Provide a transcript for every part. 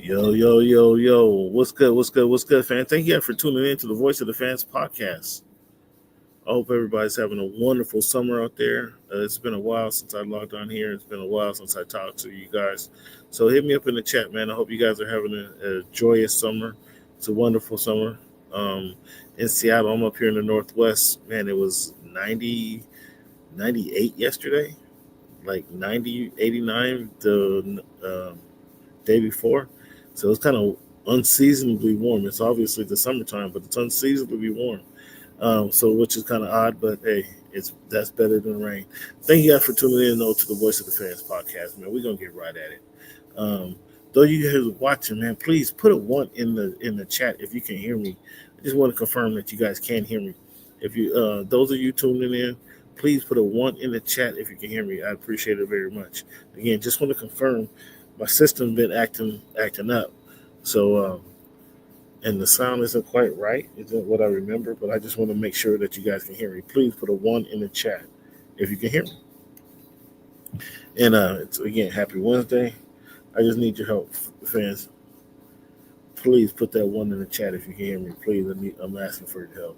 Yo, yo, yo, yo. What's good? What's good? What's good, fam? Thank you guys for tuning in to the Voice of the Fans podcast. I hope everybody's having a wonderful summer out there. It's been a while since I logged on here. It's been a while since I talked to you guys. So hit me up in the chat, man. I hope you guys are having a joyous summer. It's a wonderful summer. Um, in Seattle, I'm up here in the Northwest. Man, it was 90, 98 yesterday, like 90, 89 the day before. So it's kind of unseasonably warm. It's obviously the summertime, but it's unseasonably warm. So which is kind of odd, but hey, that's better than rain. Thank you guys for tuning in though to the Voice of the Fans podcast, man. We're gonna get right at it. Um, though you guys are watching, man, please put a one in the chat if you can hear me. I just want to confirm that you guys can hear me. If you those of you tuning in, please put a one in the chat if you can hear me. I appreciate it very much. Again, just want to confirm my system been acting up. So and the sound isn't quite right, isn't what I remember, but I just want to make sure that you guys can hear me. Please put a one in the chat if you can hear me. And it's again, happy Wednesday. I just need your help, fans. Please put that one in the chat if you can hear me. Please, I'm asking for your help.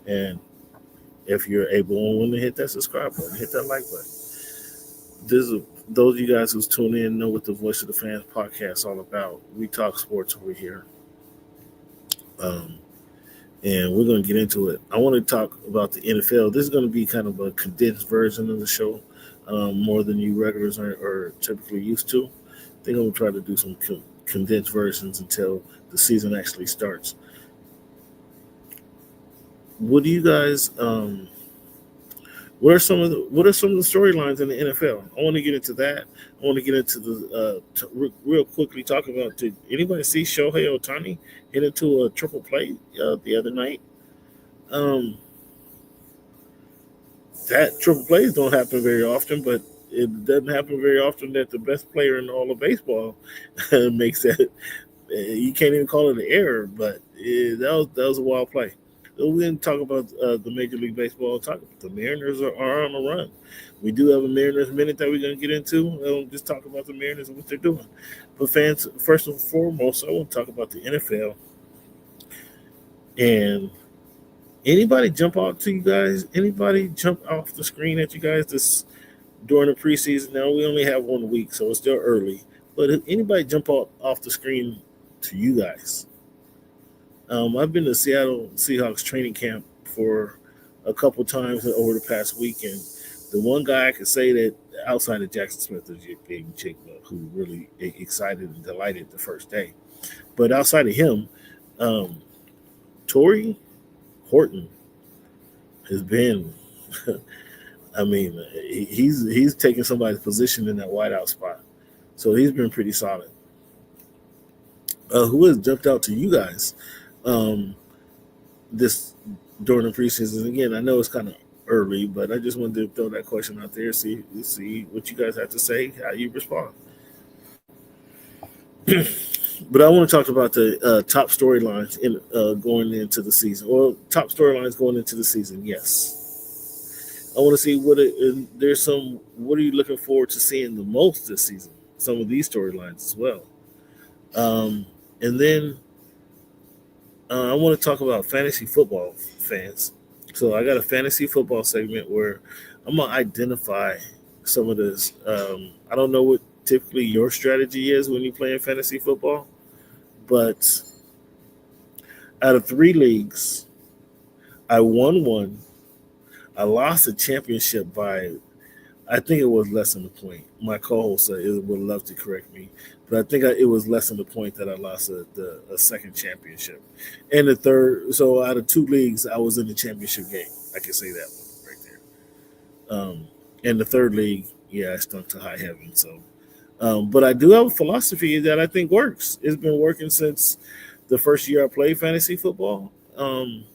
And if you're able and willing to hit that subscribe button, hit that like button. Those of you guys who's tuning in know what the Voice of the Fans podcast is all about. We talk sports over here. And we're going to get into it. I want to talk about the NFL. This is going to be kind of a condensed version of the show, more than you regulars are typically used to. I think I'm going to try to do some condensed versions until the season actually starts. What do you guys? What are some of the storylines in the NFL? I want to get into that. I want to get into the real quickly talk about. Did anybody see Shohei Ohtani hit into a triple play the other night? That triple plays don't happen very often, but it doesn't happen very often that the best player in all of baseball makes that. You can't even call it an error, but that was a wild play. We didn't talk about the Major League Baseball. Talk about the Mariners are on the run. We do have a Mariners minute that we're going to get into. We'll just talk about the Mariners and what they're doing. But fans, first and foremost, I want to talk about the NFL. And anybody jump out to you guys? Anybody jump off the screen at you guys during the preseason? Now we only have 1 week, so it's still early. But if anybody jump off the screen to you guys? I've been to Seattle Seahawks training camp for a couple times over the past weekend. The one guy I could say that outside of Jackson Smith is your big chick who really excited and delighted the first day. But outside of him, Torrey Horton has been. I mean, he's taking somebody's position in that wideout spot, so he's been pretty solid. Who has jumped out to you guys? This during the preseason? Again, I know it's kind of early, but I just wanted to throw that question out there, see what you guys have to say, how you respond. But I want to talk about the top storylines going into the season, or top storylines going into the season. Yes, I want to see what are you looking forward to seeing the most this season? Some of these storylines as well, and then. I want to talk about fantasy football, fans. So I got a fantasy football segment where I'm going to identify some of this. I don't know what typically your strategy is when you're playing fantasy football, but out of 3 leagues, I won 1. I lost a championship by, I think it was less than a point. My co-host would love to correct me, but I think it was less than the point that I lost a second championship. And the third, so out of 2 leagues, I was in the championship game. I can say that one right there. And the third league, yeah, I stunk to high heaven. So, but I do have a philosophy that I think works. It's been working since the first year I played fantasy football. And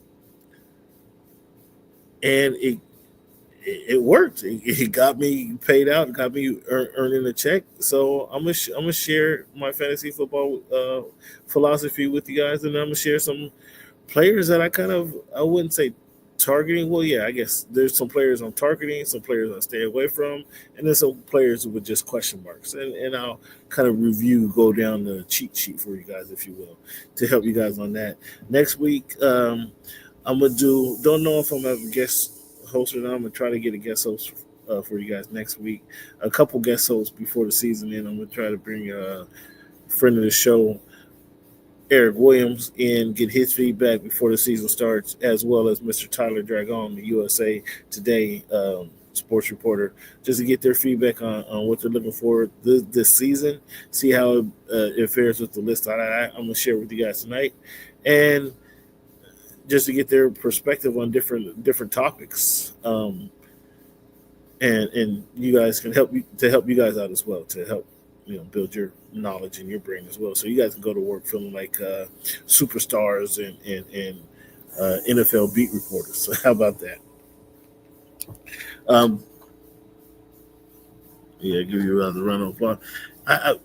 it worked. It got me paid out. It got me earning a check. So I'm gonna share my fantasy football philosophy with you guys, and I'm gonna share some players that I wouldn't say targeting, well, yeah, I guess there's some players I'm targeting, some players I stay away from, and then some players with just question marks. And I'll kind of go down the cheat sheet for you guys, if you will, to help you guys on that. Next week, I'm gonna don't know if I'm gonna have a guest host or not. I'm gonna try to get a guest host for you guys next week. A couple guest hosts before the season, and I'm gonna try to bring a friend of the show, Eric Williams, in, get his feedback before the season starts, as well as Mr. Tyler Dragon, the USA Today sports reporter, just to get their feedback on what they're looking for this season, see how it fares with the list I'm going to share with you guys tonight, and just to get their perspective on different topics. And you guys can help you guys out as well, to help build your knowledge in your brain as well, so you guys can go to work feeling like superstars and NFL beat reporters. So how about that? Yeah, give you the run of applause.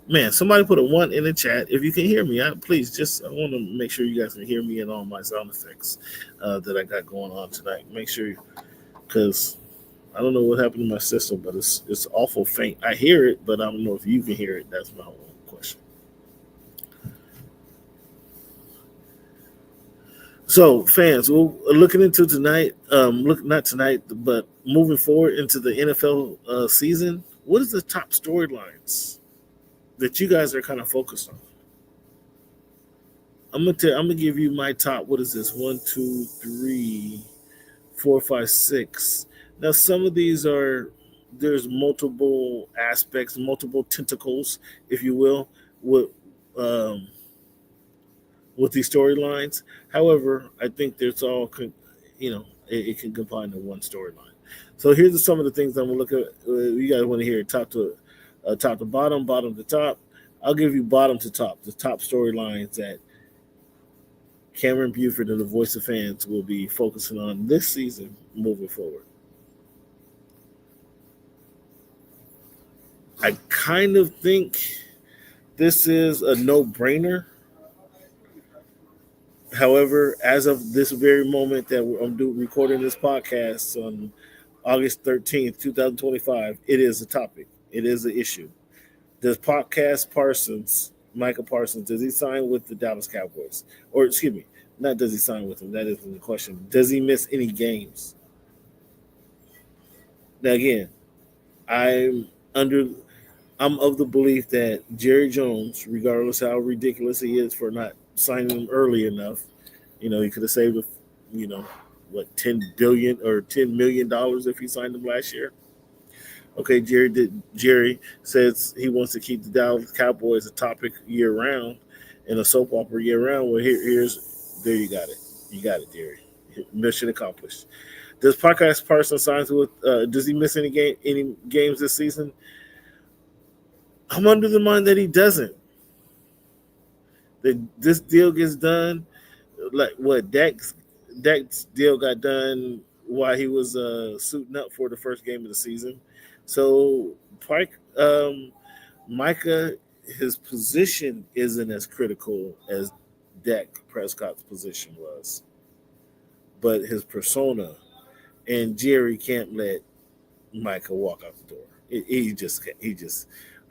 Man, somebody put a 1 in the chat. If you can hear me, please, I want to make sure you guys can hear me and all my sound effects that I got going on tonight. Make sure, because I don't know what happened to my system, but it's awful faint. I hear it, but I don't know if you can hear it. That's my whole question. So, fans, we're looking into tonight. Not tonight, but moving forward into the NFL season. What is the top storylines that you guys are kind of focused on? I'm gonna give you my top. What is this? 1, 2, 3, 4, 5, 6. Now, some of these there's multiple aspects, multiple tentacles, if you will, with these storylines. However, I think there's all, it can combine to one storyline. So here's some of the things I'm gonna look at. You guys want to hear top to bottom, bottom to top. I'll give you bottom to top, the top storylines that Cam Buford and the Voice of Fans will be focusing on this season moving forward. I kind of think this is a no-brainer. However, as of this very moment that I'm recording this podcast on August 13th, 2025, it is a topic. It is an issue. Does Micah Parsons, does he sign with the Dallas Cowboys? Or, excuse me, not does he sign with them? That isn't the question. Does he miss any games? Now, again, I'm of the belief that Jerry Jones, regardless how ridiculous he is for not signing him early enough, he could have saved, $10 billion or $10 million if he signed him last year. Okay, Jerry says he wants to keep the Dallas Cowboys a topic year round and a soap opera year round. Well, there you got it. You got it, Jerry. Mission accomplished. Does Parsons signs with? Does he miss any games this season? I'm under the mind that he doesn't. That this deal gets done, like what Dak's deal got done while he was suiting up for the first game of the season. So Micah, his position isn't as critical as Dak Prescott's position was, but his persona, and Jerry can't let Micah walk out the door. He just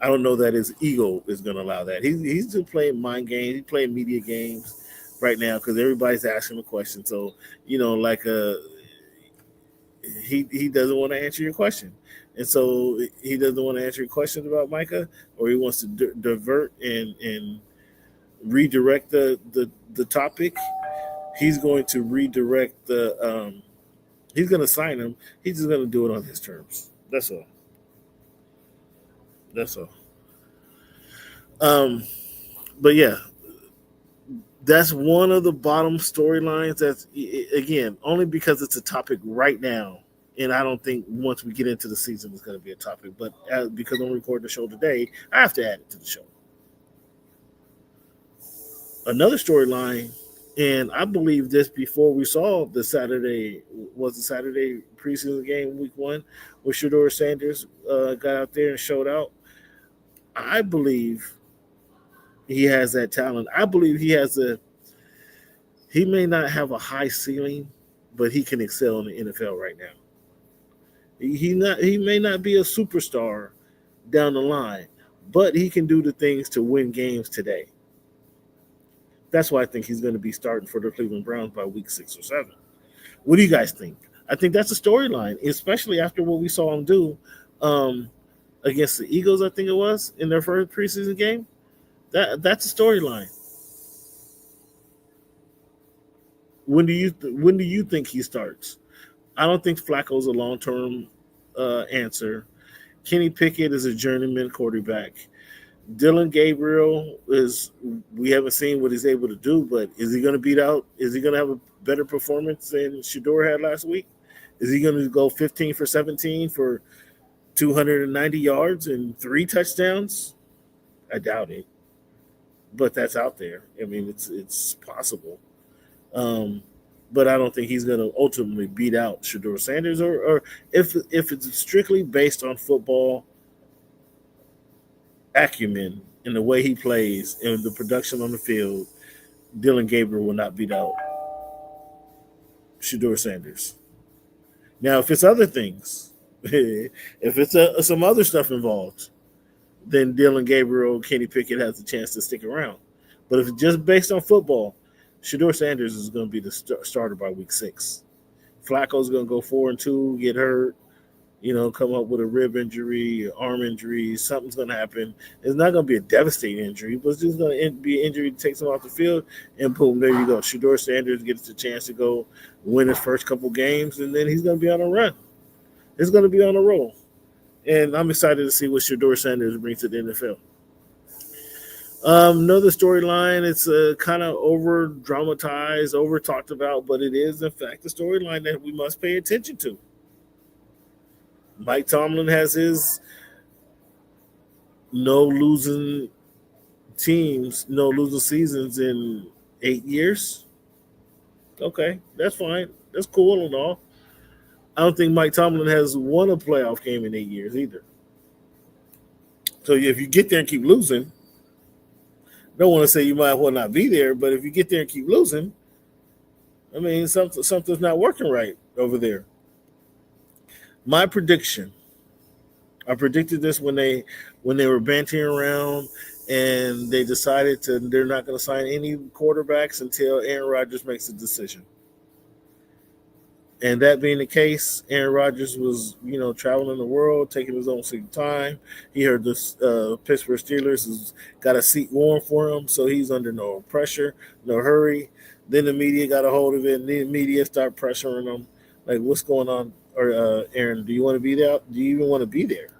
I don't know that his ego is going to allow that. He's just playing mind games. He's playing media games right now because everybody's asking a question. So he doesn't want to answer your question, and so he doesn't want to answer your questions about Micah, or he wants to divert and redirect the topic. He's going to redirect the. He's going to sign him. He's just going to do it on his terms. That's all. But yeah, that's one of the bottom storylines. That's, again, only because it's a topic right now, and I don't think once we get into the season it's going to be a topic. But because I'm recording the show today, I have to add it to the show. Another storyline, and I believe this before we saw the Saturday preseason game, week 1, where Shedeur Sanders got out there and showed out. I believe he has that talent. I believe he may not have a high ceiling, but he can excel in the NFL right now. He may not be a superstar down the line, but he can do the things to win games today. That's why I think he's going to be starting for the Cleveland Browns by week 6 or 7. What do you guys think? I think that's a storyline, especially after what we saw him do against the Eagles, I think it was, in their first preseason game. That's a storyline. When do you think he starts? I don't think Flacco's a long-term answer. Kenny Pickett is a journeyman quarterback. Dylan Gabriel we haven't seen what he's able to do, but is he going to beat out? Is he going to have a better performance than Shador had last week? Is he going to go 15 for 17 for 290 yards and 3 touchdowns? I doubt it, but that's out there. I mean, it's possible. But I don't think he's going to ultimately beat out Shador Sanders, or if it's strictly based on football acumen and the way he plays and the production on the field, Dylan Gabriel will not beat out Shador Sanders. Now, if it's other things, if it's some other stuff involved, then Dylan Gabriel, Kenny Pickett has a chance to stick around. But if it's just based on football, Shador Sanders is going to be the starter by week 6. Flacco's going to go 4-2, get hurt, come up with a rib injury, arm injury. Something's going to happen. It's not going to be a devastating injury, but it's just going to be an injury that takes him off the field, and boom, there you go. Shador Sanders gets the chance to go win his first couple games, and then he's going to be on a run. He's going to be on a roll. And I'm excited to see what Shador Sanders brings to the NFL. Another storyline, it's kind of over-dramatized, over-talked about, but it is, in fact, a storyline that we must pay attention to. Mike Tomlin has his no losing seasons in 8 years. Okay, that's fine. That's cool and all. I don't think Mike Tomlin has won a playoff game in 8 years either. So if you get there and keep losing, don't want to say you might well not be there, but if you get there and keep losing, I mean, something's not working right over there. My prediction, I predicted this when they were bantering around and they decided they're not going to sign any quarterbacks until Aaron Rodgers makes a decision. And that being the case, Aaron Rodgers was, traveling the world, taking his own sweet time. He heard the Pittsburgh Steelers has got a seat warm for him, so he's under no pressure, no hurry. Then the media got a hold of it, and the media started pressuring him, like, what's going on? Or Aaron, do you want to be there? Do you even want to be there?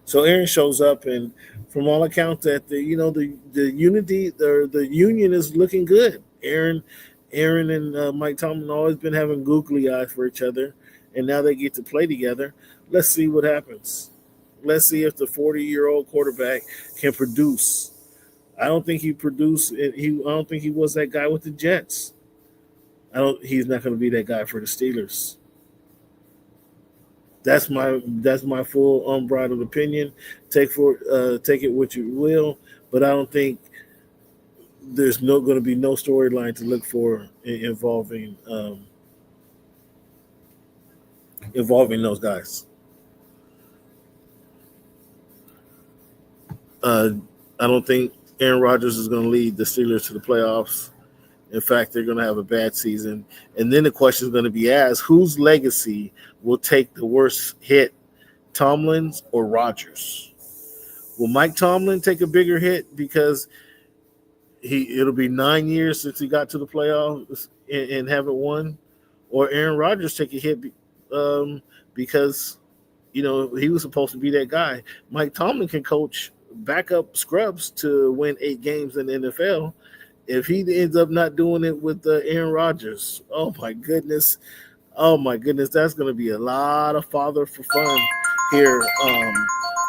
So Aaron shows up, and from all accounts, that the unity, the union is looking good. Aaron and Mike Tomlin always been having googly eyes for each other, and now they get to play together. Let's see what happens. Let's see if the 40-year-old quarterback can produce. I don't think he produced. I don't think he was that guy with the Jets. He's not going to be that guy for the Steelers. That's my full unbridled opinion. Take it what you will, but I don't think there's going to be no storyline to look for involving those guys. I don't think Aaron Rodgers is going to lead the Steelers to the playoffs. In fact, they're going to have a bad season. And then the question is going to be asked, whose legacy will take the worst hit, Tomlin's or Rodgers? Will Mike Tomlin take a bigger hit because it'll be 9 years since he got to the playoffs and haven't won? Or Aaron Rodgers take a hit because, he was supposed to be that guy. Mike Tomlin can coach backup scrubs to win 8 games in the NFL. If he ends up not doing it with Aaron Rodgers, oh my goodness, that's going to be a lot of father for fun here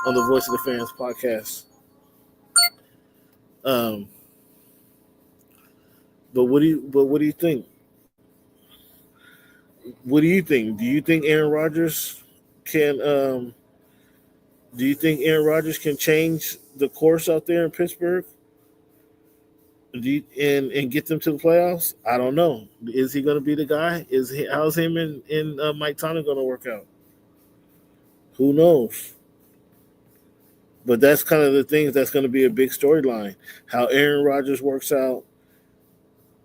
on the Voice of the Fans podcast. But what do you think? What do you think? Do you think Aaron Rodgers can? Do you think Aaron Rodgers can change the course out there in Pittsburgh? and get them to the playoffs? I don't know. Is he going to be the guy? How's him and Mike Tomlin going to work out? Who knows? But that's kind of the things that's going to be a big storyline. How Aaron Rodgers works out.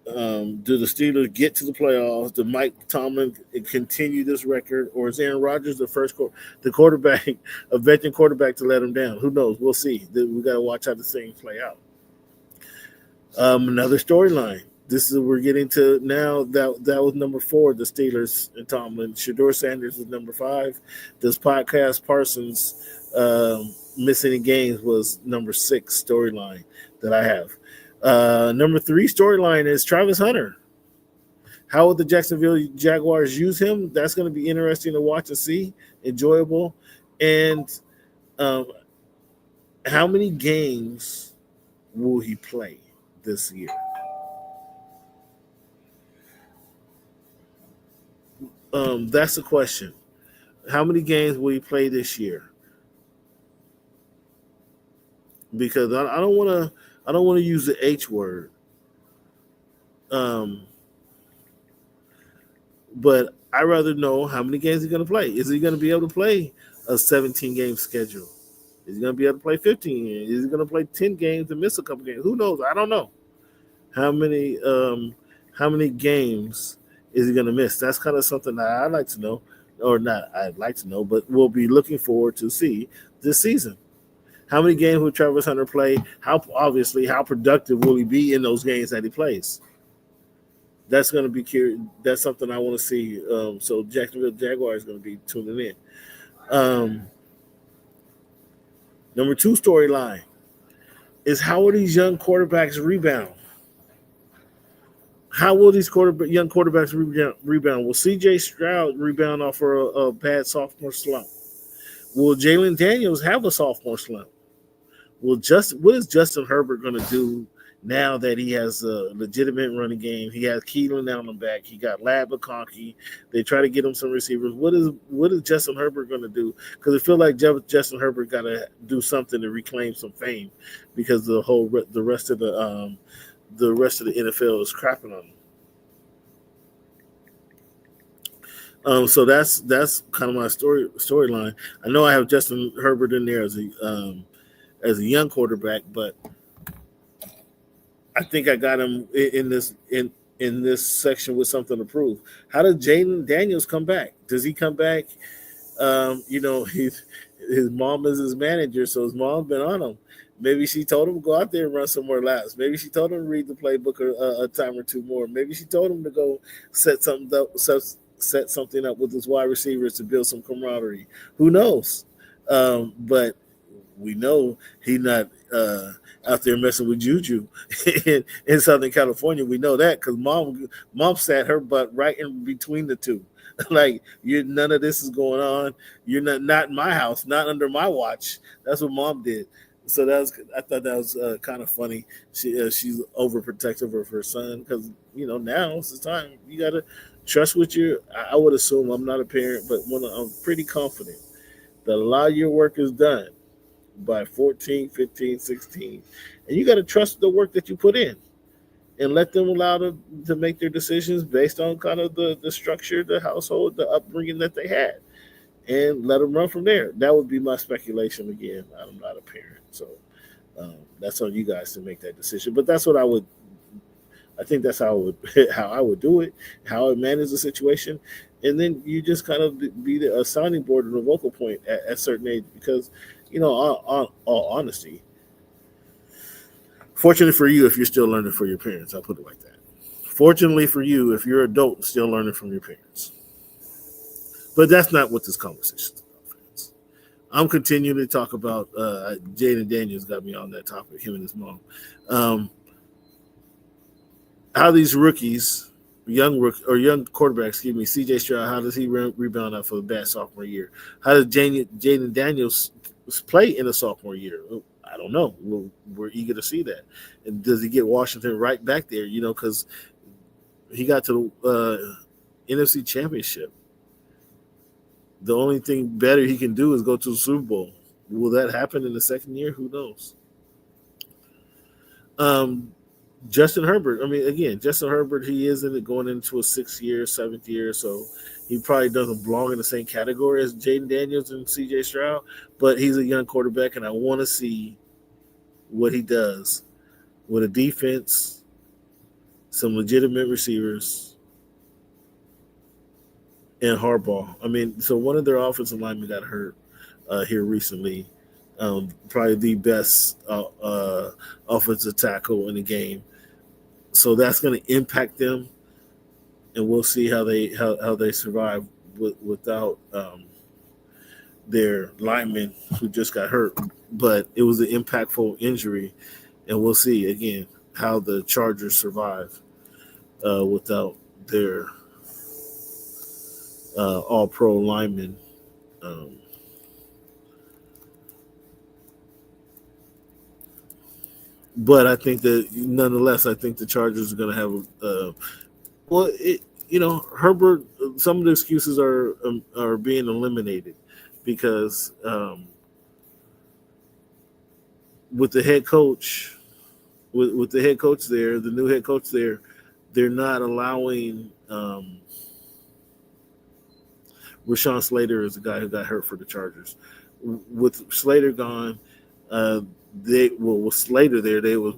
Do the Steelers get to the playoffs? Do Mike Tomlin continue this record, or is Aaron Rodgers the quarterback, a veteran quarterback, to let him down? Who knows? We'll see. We got to watch how this thing play out. Another storyline. This is we're getting to now. That was number 4. The Steelers and Tomlin. Shedeur Sanders was number 5. This podcast Parsons missing games was number 6 storyline that I have. Number 3 storyline is Travis Hunter. How will the Jacksonville Jaguars use him? That's going to be interesting to watch and see. Enjoyable. And how many games will he play this year? That's the question. How many games will he play this year? Because I don't want to use the H word. But I rather know how many games he's going to play. Is he going to be able to play a 17-game schedule? Is he going to be able to play 15 games? Is he going to play 10 games and miss a couple games? Who knows? I don't know. How many games is he going to miss? That's kind of something that I'd like to know, or not I'd like to know, but we'll be looking forward to see this season. How many games will Travis Hunter play? How productive will he be in those games that he plays? That's going to be curious. That's something I want to see. So Jacksonville Jaguars is going to be tuning in. Number 2 storyline is how will these young quarterbacks rebound? How will these young quarterbacks rebound? Will C.J. Stroud rebound off a bad sophomore slump? Will Jalen Daniels have a sophomore slump? What is Justin Herbert going to do now that he has a legitimate running game? He has Keelan down the back. He got Lab McConkey. They try to get him some receivers. What is Justin Herbert going to do? Because I feel like Justin Herbert got to do something to reclaim some fame, because the rest of the NFL is crapping on him. So that's kind of my storyline. I know I have Justin Herbert in there as a young quarterback, but I think I got him in this section with something to prove. How does Jaden Daniels come back? Does he come back? His mom is his manager, so his mom's been on him. Maybe she told him to go out there and run some more laps. Maybe she told him to read the playbook a time or two more. Maybe she told him to go set something up with his wide receivers to build some camaraderie. Who knows? But we know he's not out there messing with Juju in Southern California. We know that because mom sat her butt right in between the two. Like, none of this is going on. You're not in my house, not under my watch. That's what mom did. So I thought that was kind of funny. She's overprotective of her son because now it's the time you got to trust with your. I would assume, I'm not a parent, but I'm pretty confident that a lot of your work is done by 14, 15, 16, and you got to trust the work that you put in, and let them allow them to make their decisions based on kind of the structure, the household, the upbringing that they had, and let them run from there. That would be my speculation. Again, I'm not a parent, so that's on you guys to make that decision. But that's what I think that's how I would do it, how I would manage the situation. And then you just kind of be a sounding board and a vocal point at a certain age, because, all honesty, fortunately for you, if you're still learning from your parents, I'll put it like that. Fortunately for you, if you're an adult still learning from your parents. But that's not what this conversation is about, friends. I'm continuing to talk about Jaden Daniels got me on that topic, him and his mom. How these rookies, young quarterbacks, C.J. Stroud, how does he rebound after a bad sophomore year? How does Jaden Daniels play in a sophomore year? I don't know. We're eager to see that. And does he get Washington right back there? Because he got to the NFC Championship. The only thing better he can do is go to the Super Bowl. Will that happen in the second year? Who knows? Justin Herbert. I mean, again, Justin Herbert. He is in it going into a 6th year, 7th year, so he probably doesn't belong in the same category as Jaden Daniels and C.J. Stroud. But he's a young quarterback, and I want to see what he does with a defense, some legitimate receivers, and Harbaugh. I mean, so one of their offensive linemen got hurt here recently. Probably the best offensive tackle in the game. So that's going to impact them, and we'll see how they survive without their lineman who just got hurt. But it was an impactful injury, and we'll see again how the Chargers survive without their all-pro lineman. But I think that nonetheless, I think the Chargers are going to have Herbert. Some of the excuses are being eliminated because with the head coach, with the head coach there, the new head coach there, they're not allowing. Rashawn Slater is the guy who got hurt for the Chargers. With Slater gone, with Slater there, they were,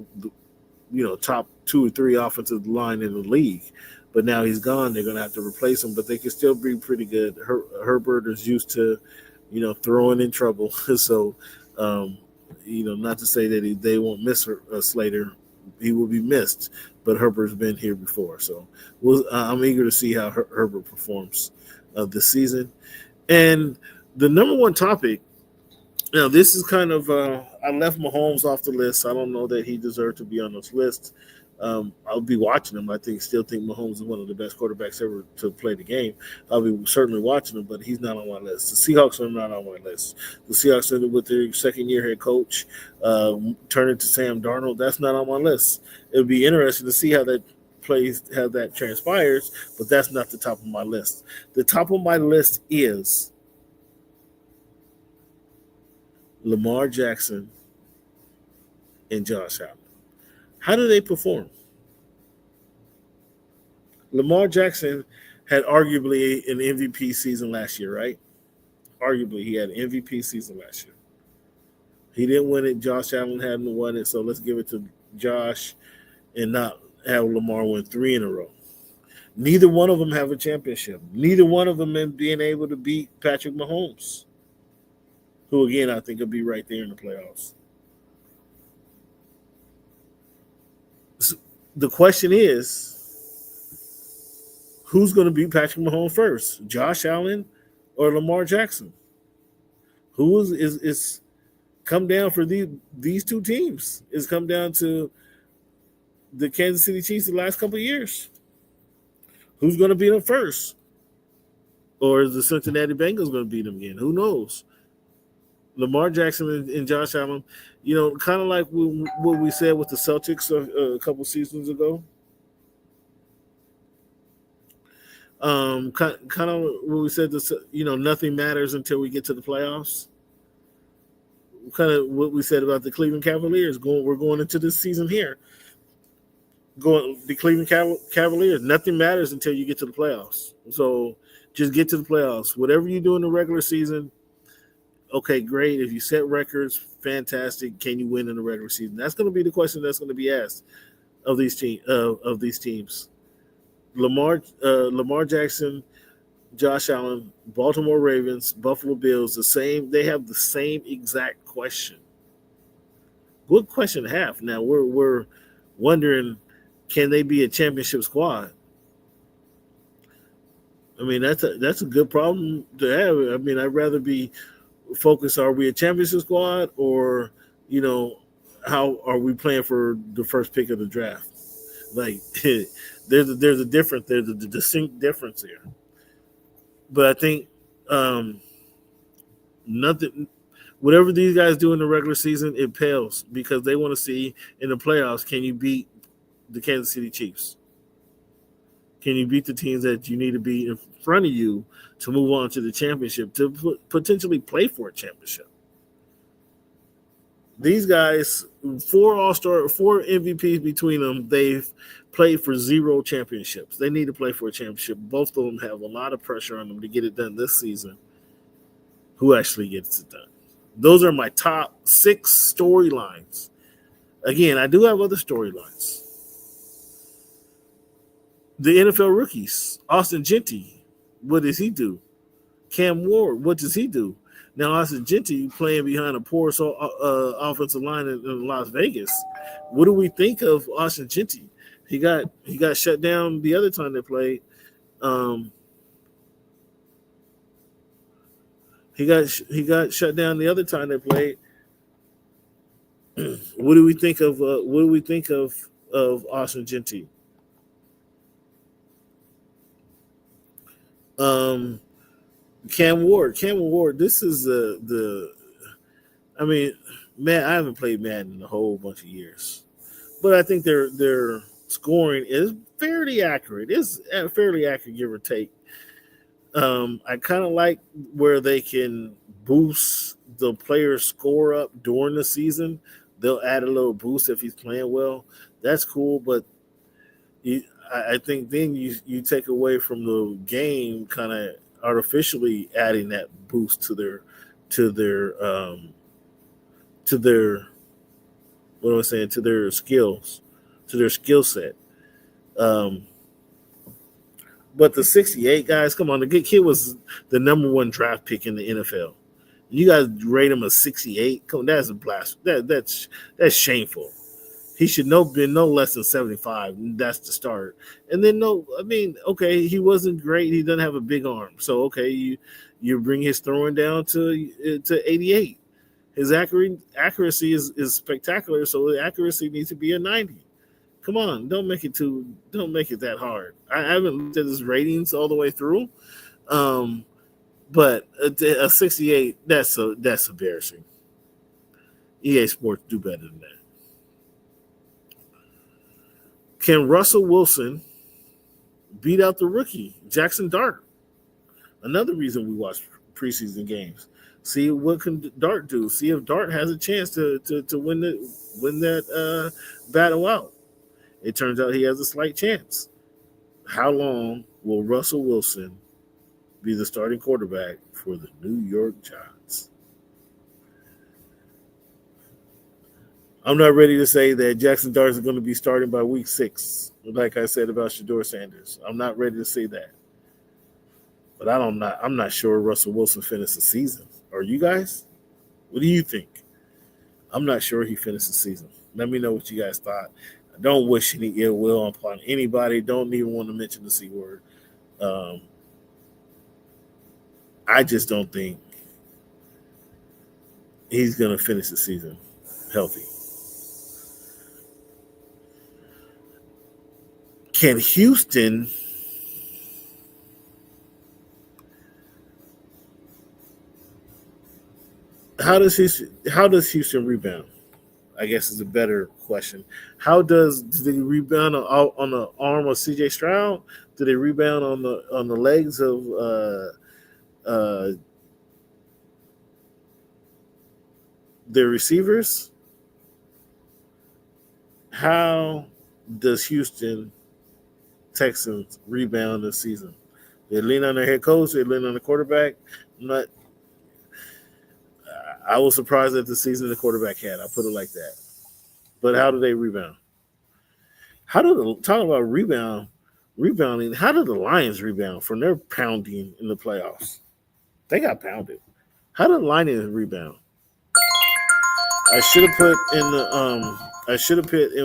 top 2 or 3 offensive line in the league. But now he's gone. They're going to have to replace him, but they can still be pretty good. Herbert is used to, throwing in trouble. So, not to say that they won't miss Slater. He will be missed, but Herbert's been here before. So I'm eager to see how Herbert performs this season. And the number one topic, this is kind of I left Mahomes off the list. I don't know that he deserved to be on this list. I'll be watching him. Still think Mahomes is one of the best quarterbacks ever to play the game. I'll be certainly watching him, but he's not on my list. The Seahawks are not on my list. The Seahawks ended with their second-year head coach turning to Sam Darnold. That's not on my list. It'll be interesting to see how that transpires, but that's not the top of my list. The top of my list is Lamar Jackson and Josh Allen. How do they perform? Lamar Jackson had arguably an MVP season last year, right? Arguably, he had an MVP season last year. He didn't win it. Josh Allen hadn't won it, so let's give it to Josh and not have Lamar win 3 in a row. Neither one of them have a championship. Neither one of them in being able to beat Patrick Mahomes, who, again, I think will be right there in the playoffs. The question is, who's going to beat Patrick Mahomes first, Josh Allen or Lamar Jackson? Who is come down for these two teams? It's come down to the Kansas City Chiefs the last couple of years. Who's going to beat them first? Or is the Cincinnati Bengals going to beat them again? Who knows? Lamar Jackson and Josh Allen, kind of like what we said with the Celtics a couple seasons ago. Kind of what we said, nothing matters until we get to the playoffs. Kind of what we said about the Cleveland Cavaliers. We're going into this season here. The Cleveland Cavaliers, nothing matters until you get to the playoffs. So just get to the playoffs. Whatever you do in the regular season, okay, great. If you set records, fantastic. Can you win in the regular season? That's going to be the question that's going to be asked of these teams. Lamar Jackson, Josh Allen, Baltimore Ravens, Buffalo Bills, they have the same exact question. Good question to have. Now we're wondering, can they be a championship squad? I mean, that's a good problem to have. I mean, I'd rather be focused, are we a championship squad, or how are we playing for the first pick of the draft? Like there's a distinct difference here. But I think whatever these guys do in the regular season, it pales, because they want to see in the playoffs, can you beat the Kansas City Chiefs? Can you beat the teams that you need to be in front of you to move on to the championship, to potentially play for a championship? These guys 4 All-Star, 4 MVPs between them. They've played for 0 championships. They need to play for a championship. Both of them have a lot of pressure on them to get it done this season. Who actually gets it done? Those are my top 6 storylines. Again, I do have other storylines. The NFL rookies, Austin Gentry, what does he do? Cam Ward, what does he do? Now, Austin Gentry playing behind a poor offensive line in Las Vegas. What do we think of Austin Gentry? He got shut down the other time they played. He got shut down the other time they played. What do we think of Austin Gentry? Cam Ward. This is I mean, man, I haven't played Madden in a whole bunch of years, but I think their scoring is fairly accurate. It's fairly accurate, give or take. I kind of like where they can boost the player's score up during the season. They'll add a little boost if he's playing well. That's cool, but I think then you take away from the game, kind of artificially adding that boost to their what am I saying, to their skills, to their skill set. But the 68 guys, come on, the good kid was the number 1 draft pick in the NFL. You guys rate him a 68? Come on, that's a blast. That's shameful. He should been no less than 75. That's the start. And then okay, he wasn't great. He doesn't have a big arm. So okay, you bring his throwing down to 88. His accuracy is spectacular. So the accuracy needs to be a 90. Come on, don't make it that hard. I haven't looked at his ratings all the way through, but a 68, that's embarrassing. EA Sports do better than that. Can Russell Wilson beat out the rookie Jackson Dart? Another reason we watch preseason games. See what can Dart do. See if Dart has a chance to win that battle out. It turns out he has a slight chance. How long will Russell Wilson be the starting quarterback for the New York Giants? I'm not ready to say that Jackson Dart is going to be starting by week 6, like I said about Shedeur Sanders. I'm not ready to say that. But I'm not sure Russell Wilson finished the season. Are you guys? What do you think? I'm not sure he finished the season. Let me know what you guys thought. Don't wish any ill will upon anybody. Don't even want to mention the C word. I just don't think he's going to finish the season healthy. Can Houston how does Houston rebound? I guess is a better question. Do they rebound on the arm of CJ Stroud? Do they rebound on the legs of their receivers? How does Houston Texans rebound this season? They lean on their head coach. They lean on the quarterback. I was surprised at the season the quarterback had. I'll put it like that. But how do they rebound? Talk about rebounding, how do the Lions rebound from their pounding in the playoffs? They got pounded. How did the Lions rebound? I should have put in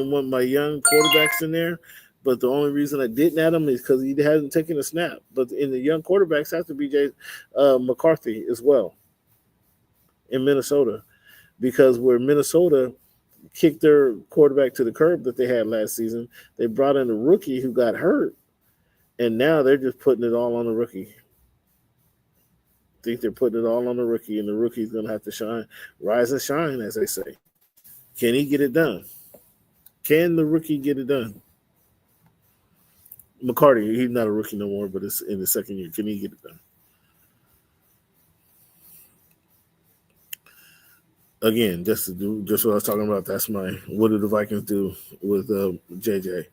one of my young quarterbacks in there, but the only reason I didn't add him is because he hasn't taken a snap. But in the young quarterbacks have to be McCarthy as well in Minnesota, because where Minnesota kicked their quarterback to the curb that they had last season, they brought in a rookie who got hurt, and now they're just putting it all on the rookie. I think they're putting it all on the rookie, and the rookie's going to have to rise and shine, as they say. Can he get it done? Can the rookie get it done? McCarty, he's not a rookie no more, but it's in the second year. Can he get it done? again, just what I was talking about. That's what do the Vikings do with JJ?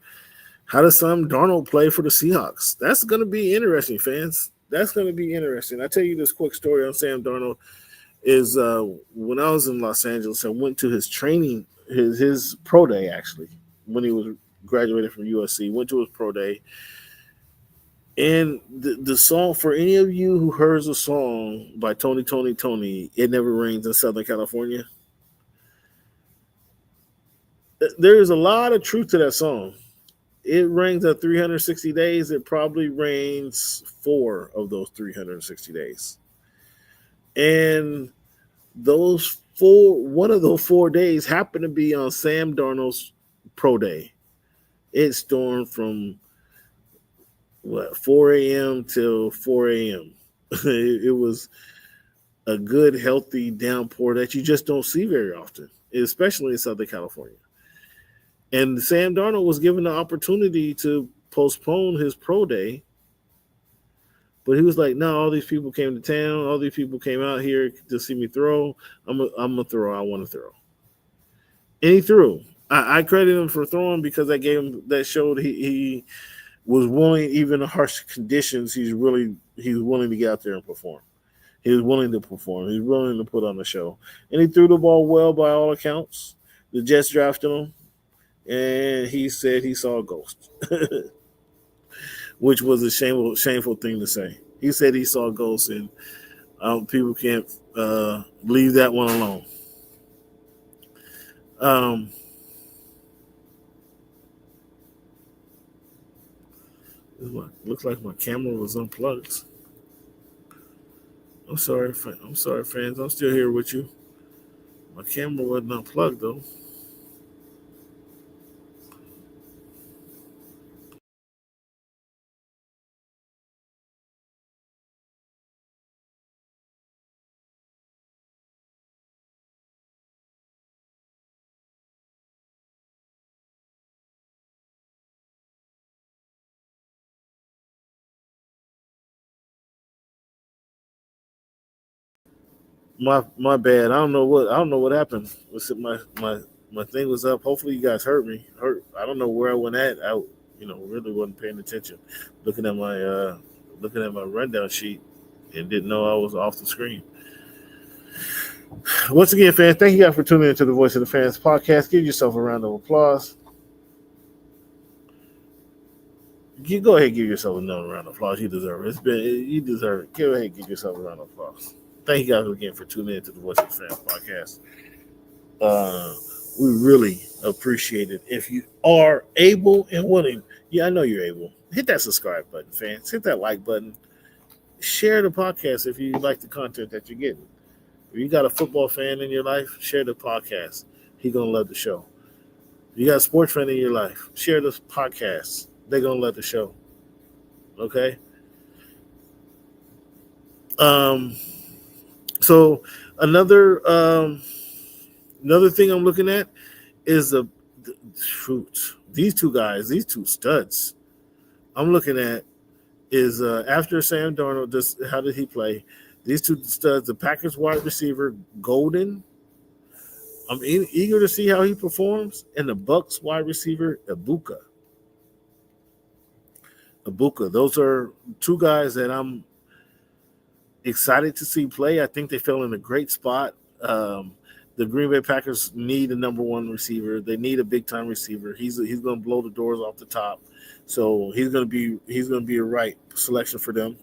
How does Sam Darnold play for the Seahawks? That's going to be interesting, fans. That's going to be interesting. I tell you this quick story on Sam Darnold is when I was in Los Angeles, I went to his training, his pro day actually, when he was graduating from USC. Went to his pro day, and the song, for any of you who heard the song by Tony, It Never Rains in Southern California, there is a lot of truth to that song. It rains at 360 days. It probably rains 4 of those 360 days. And one of those 4 days happened to be on Sam Darnold's pro day. It stormed from 4 a.m. till 4 a.m. It was a good, healthy downpour that you just don't see very often, especially in Southern California. And Sam Darnold was given the opportunity to postpone his pro day, but he was like, "No, all these people came to town. All these people came out here to see me throw. I'm gonna throw. I want to throw." And he threw. I credit him for throwing because that showed he was willing, even in harsh conditions. He's willing to get out there and perform. He was willing to perform. He's willing to put on the show, and he threw the ball well by all accounts. The Jets drafted him. And he said he saw a ghost, which was a shameful thing to say. He said he saw a ghost, and people can't leave that one alone. Looks like my camera was unplugged. I'm sorry, fans. I'm still here with you. My camera wasn't unplugged, though. My bad. I don't know what happened. My thing was up. Hopefully you guys heard me. I don't know where I went at. I really wasn't paying attention. Looking at my rundown sheet and didn't know I was off the screen. Once again, fans, thank you guys for tuning into the Voice of the Fans podcast. Give yourself a round of applause. You go ahead and give yourself another round of applause. You deserve it. You deserve it. Go ahead and give yourself a round of applause. Thank you guys again for tuning into the Voice of the Fans podcast. We really appreciate it. If you are able and willing, I know you're able, hit that subscribe button, fans. Hit that like button. Share the podcast if you like the content that you're getting. If you got a football fan in your life, share the podcast. He's going to love the show. If you got a sports fan in your life, share this podcast. They're going to love the show. Okay? So another thing I'm looking at is the fruit. These two studs I'm looking at is after Sam Darnold, how did he play? These two studs, the Packers wide receiver, Golden. I'm eager to see how he performs. And the Bucks wide receiver, Ibuka. Those are two guys that I'm excited to see play. I think they fell in a great spot. The Green Bay Packers need a number one receiver. They need a big time receiver. He's going to blow the doors off the top. So he's going to be a right selection for them.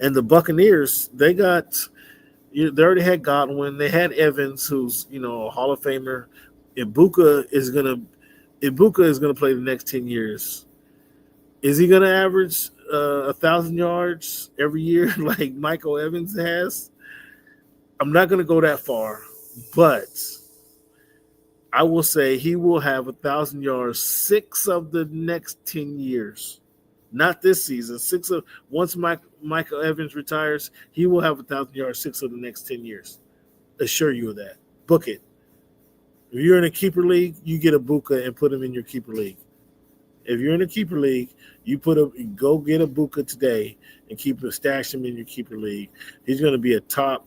And the Buccaneers, they already had Godwin. They had Evans, who's a Hall of Famer. Ibuka is gonna play the next 10 years. Is he gonna average 1,000 yards every year like Michael Evans has? I'm not gonna go that far, but I will say he will have 1,000 yards 6 of the next 10 years. Not this season. Once Michael Evans retires, he will have 1,000 yards 6 of the next 10 years. Assure you of that. Book it. If you're in a keeper league, you get Ibuka and put him in your keeper league. If you're in a keeper league, go get Ibuka today and stash him in your keeper league. He's going to be a top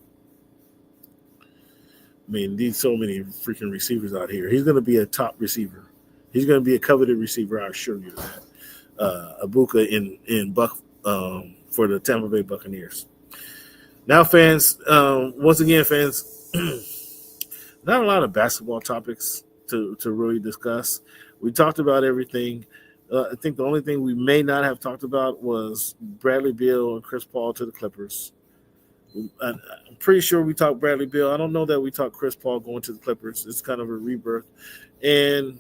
I mean, these so many freaking receivers out here. He's going to be a top receiver. He's going to be a coveted receiver. I assure you that. Abuka in Buck for the Tampa Bay Buccaneers. Now, fans, once again, fans, not a lot of basketball topics to really discuss. We talked about everything. I think the only thing we may not have talked about was Bradley Beal and Chris Paul to the Clippers. I'm pretty sure we talked Bradley Beal. I don't know that we talked Chris Paul going to the Clippers. It's kind of a rebirth. And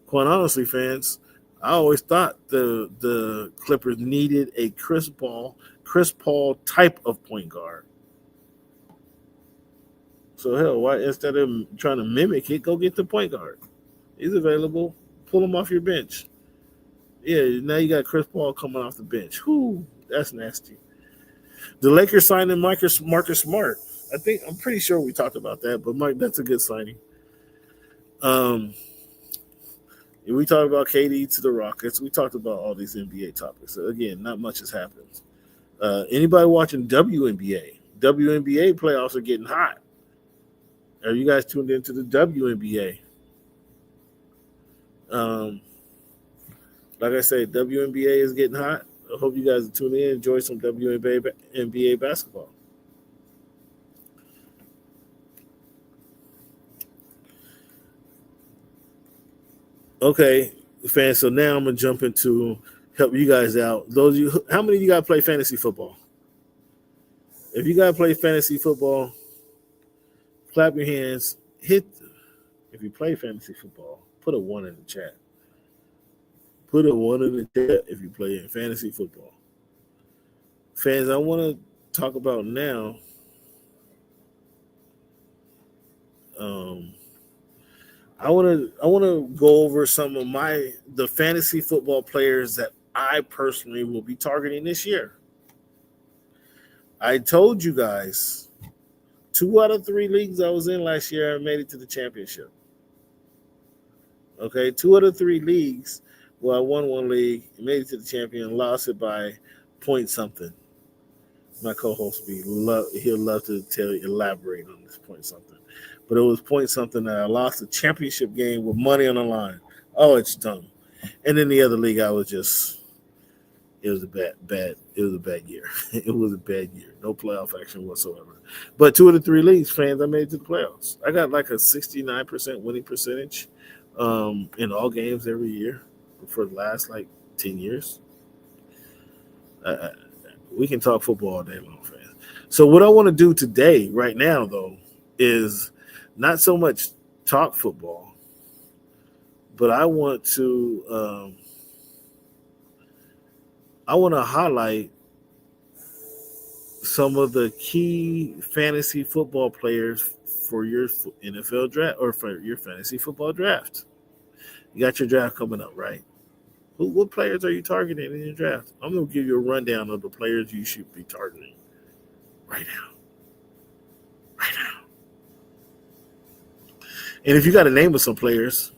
quite honestly, fans, I always thought the Clippers needed a Chris Paul type of point guard. So hell, why instead of trying to mimic it, go get the point guard. He's available. Pull him off your bench. Yeah, now you got Chris Paul coming off the bench. Whoo, that's nasty. The Lakers signing Marcus Smart. I'm pretty sure we talked about that, but Mike, that's a good signing. We talked about KD to the Rockets. We talked about all these NBA topics. So again, not much has happened. Anybody watching WNBA? WNBA playoffs are getting hot. Are you guys tuned into the WNBA? Like I said, WNBA is getting hot. I hope you guys are tuning in. Enjoy some WNBA basketball. Okay, fans. So now I'm gonna jump into help you guys out. Those of you, how many of you guys play fantasy football? If you guys play fantasy football, clap your hands. If you play fantasy football, put a 1 in the chat. Put a 1 in the chat if you play in fantasy football. Fans, I want to talk about now. I want to go over some of the fantasy football players that I personally will be targeting this year. I told you guys 2 out of 3 leagues I was in last year, I made it to the championship. Okay, 2 out of 3 leagues. Well, I won 1 league, made it to the champion, lost it by point something. My co-host he'll love to elaborate on this point something. But it was point something that I lost a championship game with money on the line. Oh, it's dumb. And in the other league, it was a bad year. It was a bad year. No playoff action whatsoever. But 2 of the 3 leagues, fans, I made it to the playoffs. I got like a 69% winning percentage in all games every year for the last 10 years. We can talk football all day long, fans. So what I want to do today, right now, though, is not so much talk football, but I want to highlight some of the key fantasy football players for your NFL draft or for your fantasy football draft. You got your draft coming up, right? What players are you targeting in your draft? I'm going to give you a rundown of the players you should be targeting right now. And if you got a name of some players,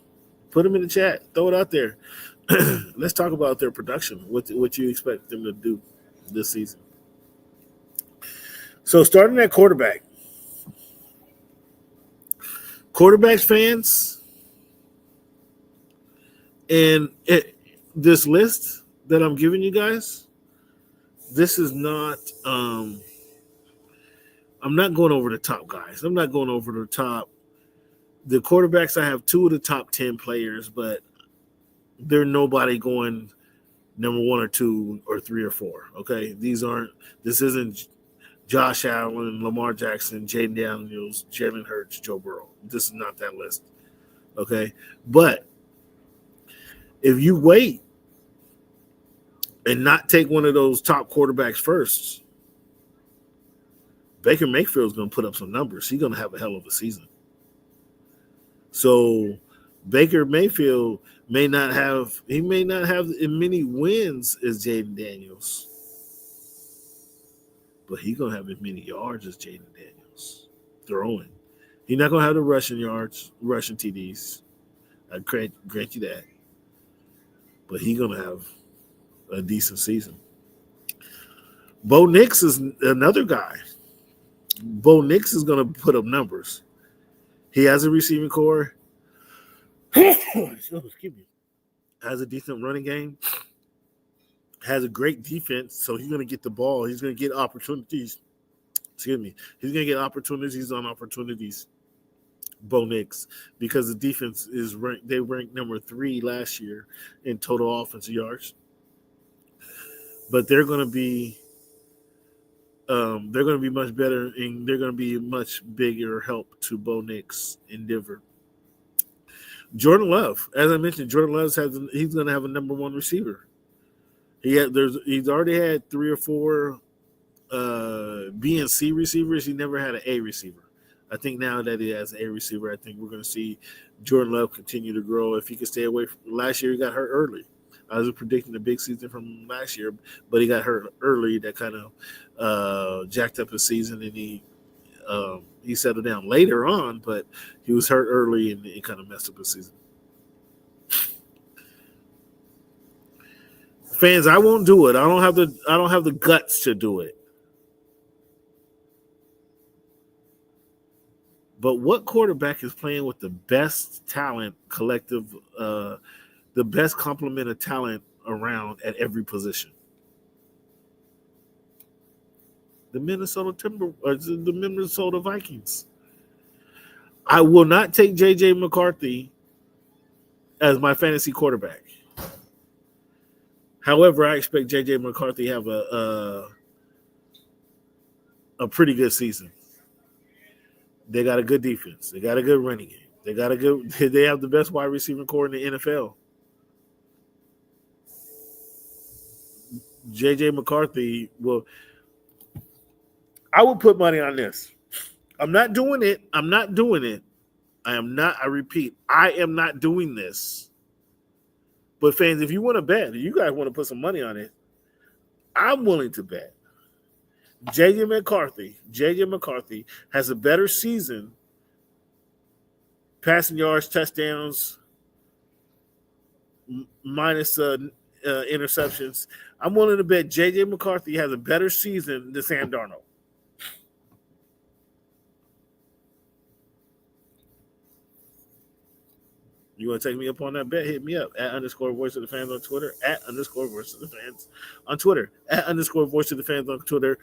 put them in the chat. Throw it out there. Let's talk about their production, what you expect them to do this season. So starting at quarterback. Quarterbacks, fans, and this list that I'm giving you guys, this is not I'm not going over the top guys. I'm not going over the top. The quarterbacks, I have 2 of the top 10 players, but they're nobody going number 1 or 2 or 3 or 4. Okay, this isn't Josh Allen, Lamar Jackson, Jaden Daniels, Jalen Hurts, Joe Burrow. This is not that list. Okay, but if you wait and not take one of those top quarterbacks first, Baker Mayfield's going to put up some numbers. He's going to have a hell of a season. So Baker Mayfield may not have as many wins as Jaden Daniels, but he's going to have as many yards as Jaden Daniels throwing. He's not going to have the rushing yards, rushing TDs. I grant you that. But he's going to have a decent season. Bo Nix is another guy. Bo Nix is going to put up numbers. He has a receiving core. Excuse me. Has a decent running game. Has a great defense. So he's going to get the ball. He's going to get opportunities. Excuse me. He's going to get opportunities on opportunities. Bo Nix, because the defense is ranked. They ranked number 3 last year in total offensive yards. But they're going to be much better, and they're going to be much bigger help to Bo Nix in Denver. Jordan Love, as I mentioned, Jordan Love he's going to have a number 1 receiver. He's already had 3 or 4 B and C receivers. He never had an A receiver. I think now that he has an A receiver, I think we're going to see Jordan Love continue to grow. If he can stay away from last year, he got hurt early. I was predicting a big season from last year, but he got hurt early. That kind of jacked up his season, and he settled down later on, but he was hurt early, and it kind of messed up his season. Fans, I won't do it. I don't have the guts to do it. But what quarterback is playing with the best talent collective, the best complement of talent around at every position? The Minnesota Vikings. I will not take J.J. McCarthy as my fantasy quarterback. However, I expect J.J. McCarthy to have a pretty good season. They got a good defense. They got a good running game. They have the best wide receiving core in the NFL. J.J. McCarthy will. I will put money on this. I'm not doing it. I repeat, I am not doing this. But fans, if you want to bet, if you guys want to put some money on it, I'm willing to bet. J.J. McCarthy has a better season, passing yards, touchdowns, minus interceptions. I'm willing to bet J.J. McCarthy has a better season than Sam Darnold. You want to take me up on that bet? Hit me up at _voice of the fans on Twitter, at _voice of the fans on Twitter, at _voice of the fans on Twitter.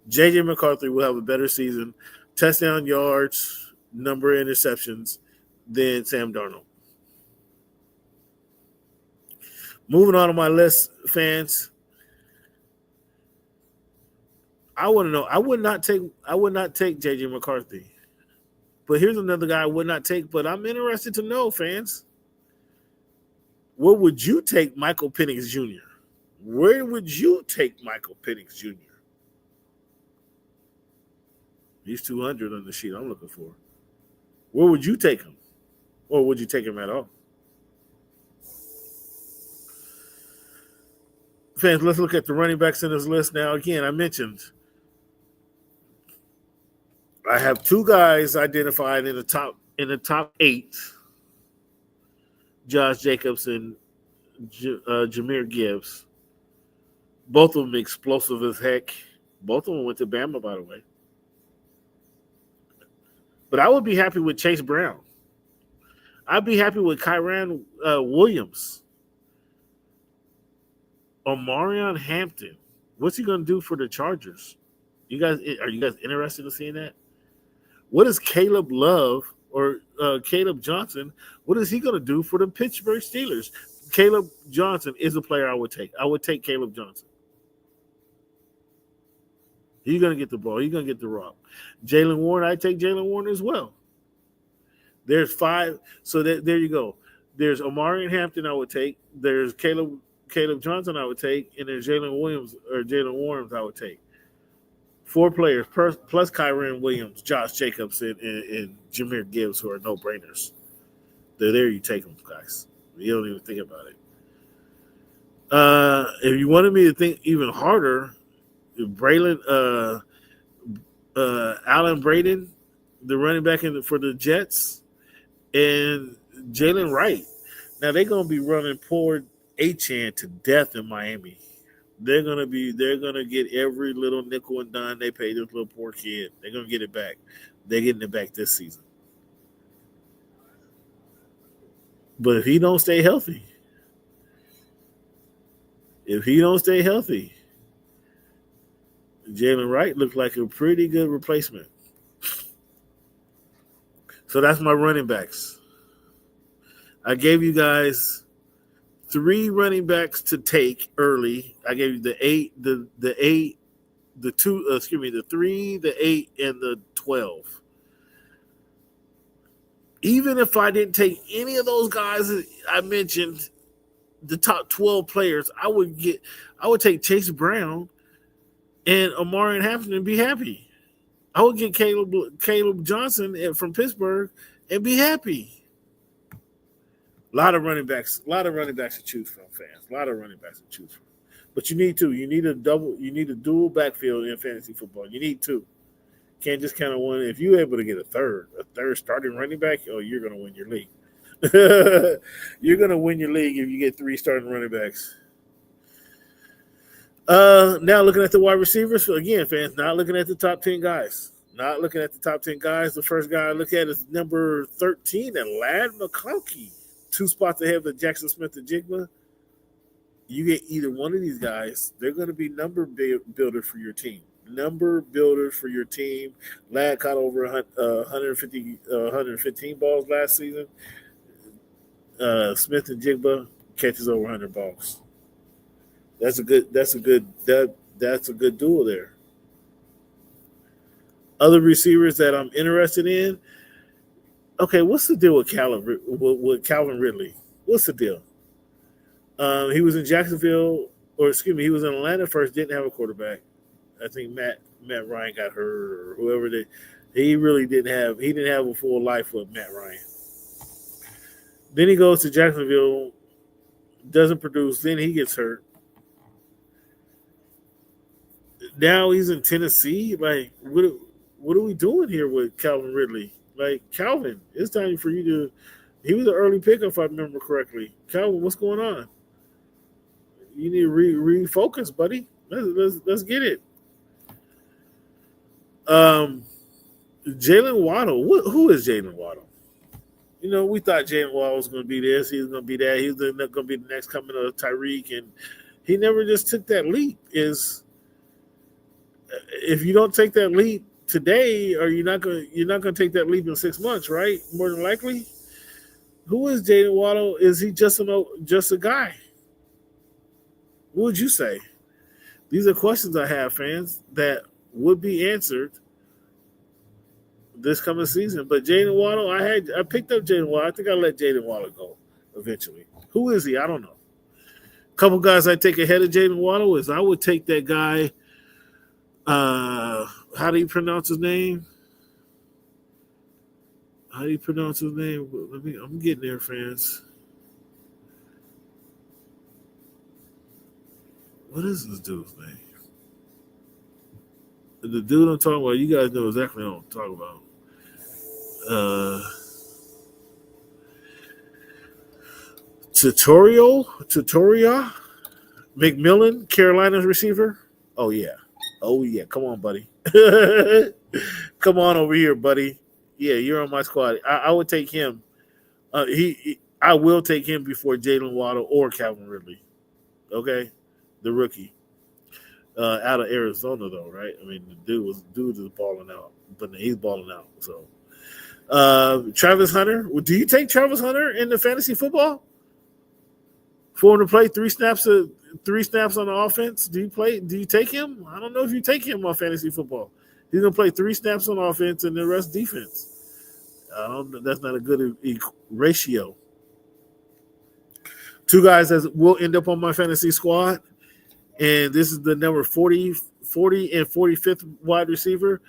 J.J. McCarthy will have a better season, touchdown yards, number of interceptions than Sam Darnold. Moving on to my list, fans. I want to know. I would not take J.J. McCarthy. But here's another guy I would not take, but I'm interested to know, fans. Where would you take Michael Penix Jr.? Where would you take Michael Penix Jr.? He's 200 on the sheet I'm looking for. Where would you take him? Or would you take him at all? Fans, let's look at the running backs in this list now. Again, I mentioned I have 2 guys identified in the top 8. Josh Jacobs and Jahmyr Gibbs. Both of them explosive as heck. Both of them went to Bama, by the way. But I would be happy with Chase Brown. I'd be happy with Kyron Williams. Omarion Hampton. What's he going to do for the Chargers? Are you guys interested in seeing that? What is Caleb Love or Caleb Johnson? What is he going to do for the Pittsburgh Steelers? Caleb Johnson is a player I would take. I would take Caleb Johnson. He's going to get the ball. He's going to get the rock. Jalen Warren, I take Jalen Warren as well. There's 5. So there you go. There's Omarion Hampton I would take. There's Caleb Johnson I would take. And there's Jalen Williams I would take. 4 players plus Kyron Williams, Josh Jacobs, and Jahmyr Gibbs, who are no-brainers. They're there. You take them, guys. You don't even think about it. If you wanted me to think even harder, Alan Braden, the running back for the Jets, and Jalen Wright. Now, they're going to be running poor Achane to death in Miami. They're gonna get every little nickel and dime they paid this little poor kid. They're gonna get it back. They're getting it back this season. But if he don't stay healthy, Jalen Wright looks like a pretty good replacement. So that's my running backs. I gave you guys 3 running backs to take early. I gave you the 8, the 2, the 3, the 8, and the 12. Even if I didn't take any of those guys I mentioned, the top 12 players, I would take Chase Brown and Amari Hampton and be happy. I would get Caleb Johnson from Pittsburgh and be happy. A lot of running backs to choose from, fans. A lot of running backs to choose from. But you need a dual backfield in fantasy football. You need 2. Can't just kind of one. If you're able to get a third starting running back, you're going to win your league. You're going to win your league if you get 3 starting running backs. Now looking at the wide receivers, so again, fans, not looking at the top 10 guys. Not looking at the top 10 guys. The first guy I look at is number 13, and Ladd McConkey. 2 spots ahead of Jackson Smith-Njigba. You get either one of these guys, they're going to be number builder for your team. Number builders for your team. Ladd caught over 115 balls last season. Smith-Njigba catches over 100 balls. That's a good duel there. Other receivers that I'm interested in. Okay, what's the deal with Calvin Ridley? What's the deal? He was in Jacksonville, he was in Atlanta first. Didn't have a quarterback. I think Matt Ryan got hurt, or whoever did. He didn't have a full life with Matt Ryan. Then he goes to Jacksonville, doesn't produce. Then he gets hurt. Now he's in Tennessee. Like, what are we doing here with Calvin Ridley? Like, Calvin, it's time for you to. He was an early pick, if I remember correctly. Calvin, what's going on? You need to refocus, buddy. Let's get it. Jalen Waddle. Who is Jalen Waddle? We thought Jalen Waddle was going to be this. He was going to be that. He was going to be the next coming of Tyreek, and he never just took that leap. If you don't take that leap today, or you're not going to take that leap in 6 months, right? More than likely. Who is Jalen Waddle? Is he just a guy? What would you say? These are questions I have, fans, that would be answered this coming season. But Jalen Waddle, I picked up Jalen Waddle. I think I let Jalen Waddle go eventually. Who is he? I don't know. A couple guys I take ahead of Jalen Waddle is I would take that guy. How do you pronounce his name? I'm getting there, fans. What is this dude's name? The dude I'm talking about, you guys know exactly what I'm talking about. Tutoria McMillan, Carolina's receiver. Oh yeah. Come on, buddy. Come on over here, buddy. Yeah, you're on my squad. I would take him. I will take him before Jalen Waddle or Calvin Ridley. Okay, the rookie out of Arizona, though, right? I mean, the dude is balling out, but he's balling out. So, Travis Hunter. Do you take Travis Hunter in the fantasy football? For him to play 3 snaps on the offense, do you take him? I don't know if you take him on fantasy football. He's gonna play 3 snaps on offense and the rest defense. I don't know. That's not a good ratio. 2 guys that will end up on my fantasy squad, and this is the number 40 and 45th wide receiver.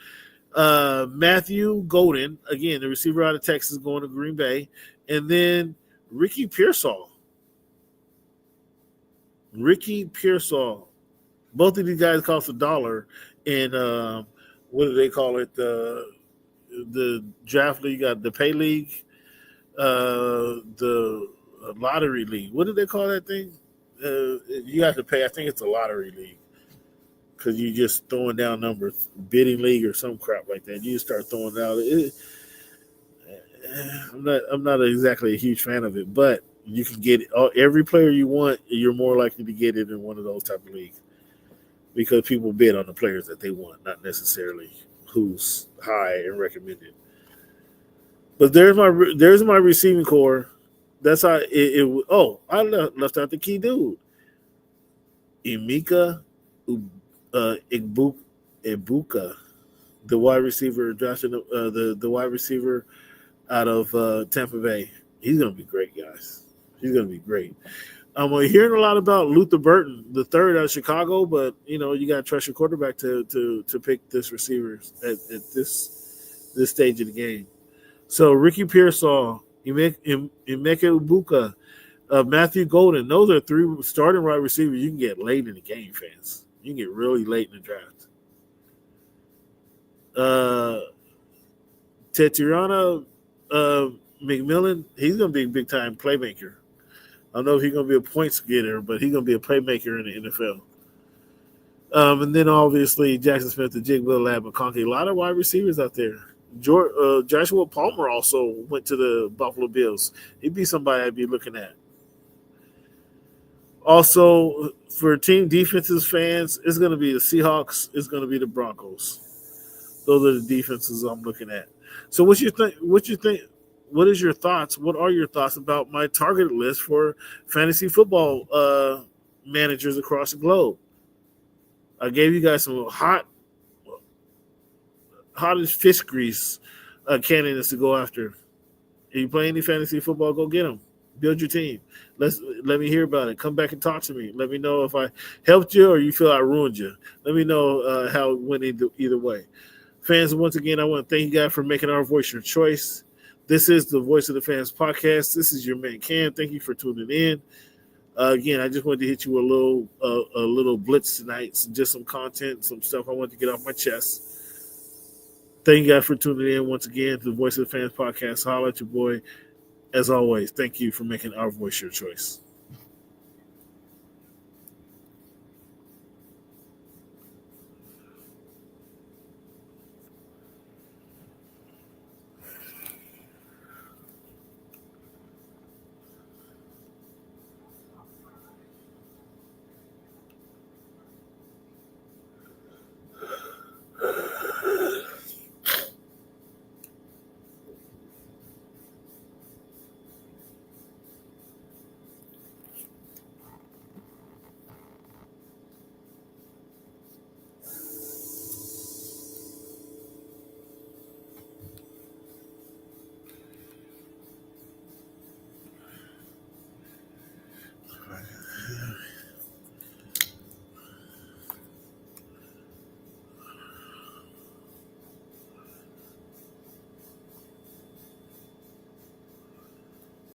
Matthew Golden, again, the receiver out of Texas, going to Green Bay, and then Ricky Pearsall. Both of these guys cost $1 in what do they call it? The draft league, the pay league, the lottery league. What do they call that thing? you have to pay. I think it's a lottery league because you just throwing down numbers, bidding league or some crap like that. You just start throwing out. I'm not exactly a huge fan of it, but you can get it. Every player you want. You're more likely to get it in one of those type of leagues because people bid on the players that they want, not necessarily who's high and recommended. But there's my receiving core. That's how oh, I left out the key dude. Emeka Ibuka, the wide receiver, the wide receiver out of Tampa Bay. He's gonna be great, guys. He's gonna be great. I'm hearing a lot about Luther Burton, the third out of Chicago, but you gotta trust your quarterback to pick this receiver at this stage of the game. So Ricky Pearsall, Emeka Ibuka, Matthew Golden. Those are three starting wide receivers you can get late in the game, fans. You can get really late in the draft. Tetiana McMillan, he's going to be a big-time playmaker. I don't know if he's going to be a points getter, but he's going to be a playmaker in the NFL. And then, obviously, Jackson Smith, the Jigba Lab, McConkey. A lot of wide receivers out there. Joshua Palmer also went to the Buffalo Bills. He'd be somebody I'd be looking at. Also, for team defenses fans, it's going to be the Seahawks. It's going to be the Broncos. Those are the defenses I'm looking at. So, what you think? What is your thoughts? What are your thoughts about my target list for fantasy football managers across the globe? I gave you guys some hottest fish grease candidates to go after. If you play any fantasy football, go get them. Build your team. Let me hear about it. Come back and talk to me. Let me know if I helped you or you feel I ruined you. Let me know how it went either way. Fans, once again, I want to thank you guys for making our voice your choice. This is the Voice of the Fans podcast. This is your man, Cam. Thank you for tuning in. Again, I just wanted to hit you a little blitz tonight. Just some content, some stuff I wanted to get off my chest. Thank you guys for tuning in once again to the Voice of the Fans podcast. Holla at your boy. As always, thank you for making our voice your choice.